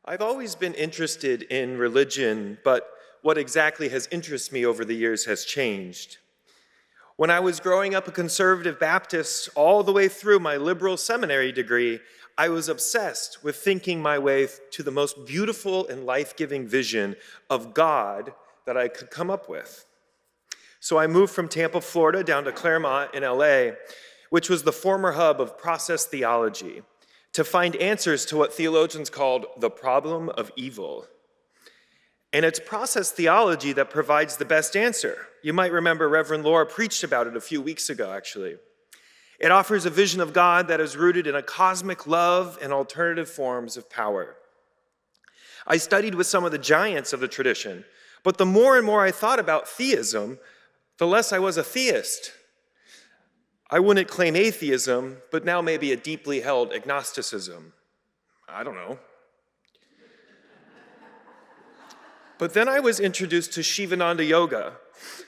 I've always been interested in religion, but what exactly has interested me over the years has changed. When I was growing up a conservative Baptist all the way through my liberal seminary degree, I was obsessed with thinking my way to the most beautiful and life-giving vision of God that I could come up with. So I moved from Tampa, Florida, down to Claremont in LA, which was the former hub of process theology, to find answers to what theologians called the problem of evil. And it's process theology that provides the best answer. You might remember Reverend Laura preached about it a few weeks ago, actually. It offers a vision of God that is rooted in a cosmic love and alternative forms of power. I studied with some of the giants of the tradition, but the more and more I thought about theism, the less I was a theist. I wouldn't claim atheism, but now maybe a deeply held agnosticism. I don't know. But then I was introduced to Shivananda Yoga.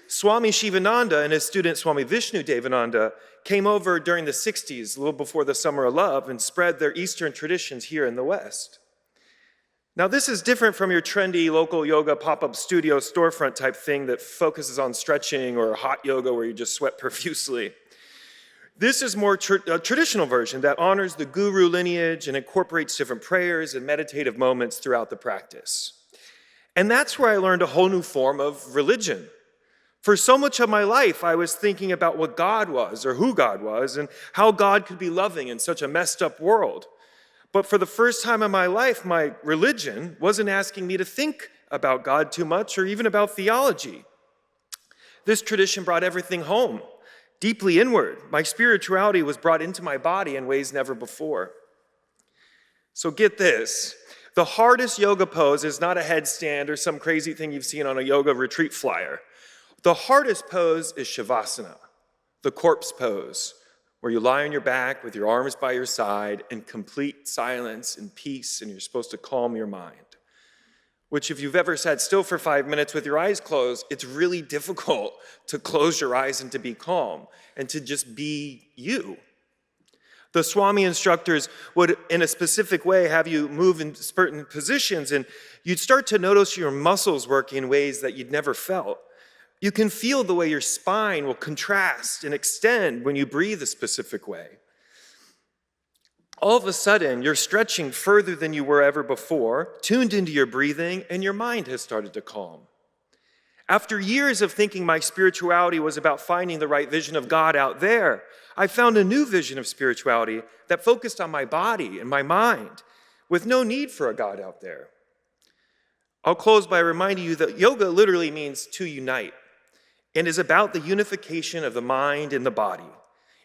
Swami Shivananda and his student Swami Vishnu Devananda came over during the 60s, a little before the Summer of Love, and spread their Eastern traditions here in the West. Now, this is different from your trendy local yoga pop-up studio storefront type thing that focuses on stretching or hot yoga where you just sweat profusely. This is more a traditional version that honors the guru lineage and incorporates different prayers and meditative moments throughout the practice. And that's where I learned a whole new form of religion. For so much of my life, I was thinking about what God was or who God was and how God could be loving in such a messed up world. But for the first time in my life, my religion wasn't asking me to think about God too much or even about theology. This tradition brought everything home, deeply inward. My spirituality was brought into my body in ways never before. So get this. The hardest yoga pose is not a headstand or some crazy thing you've seen on a yoga retreat flyer. The hardest pose is Shavasana, the corpse pose, where you lie on your back with your arms by your side in complete silence and peace, and you're supposed to calm your mind. Which, if you've ever sat still for 5 minutes with your eyes closed, it's really difficult to close your eyes and to be calm and to just be you. The Swami instructors would, in a specific way, have you move in certain positions, and you'd start to notice your muscles work in ways that you'd never felt. You can feel the way your spine will contrast and extend when you breathe a specific way. All of a sudden, you're stretching further than you were ever before, tuned into your breathing, and your mind has started to calm. After years of thinking my spirituality was about finding the right vision of God out there, I found a new vision of spirituality that focused on my body and my mind, with no need for a God out there. I'll close by reminding you that yoga literally means to unite, and is about the unification of the mind and the body.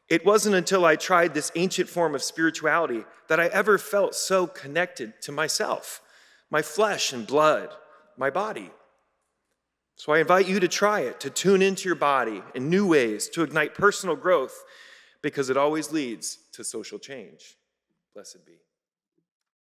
It wasn't until I tried this ancient form of spirituality that I ever felt so connected to myself, my flesh and blood, my body. So I invite you to try it, to tune into your body in new ways, to ignite personal growth, because it always leads to social change. Blessed be.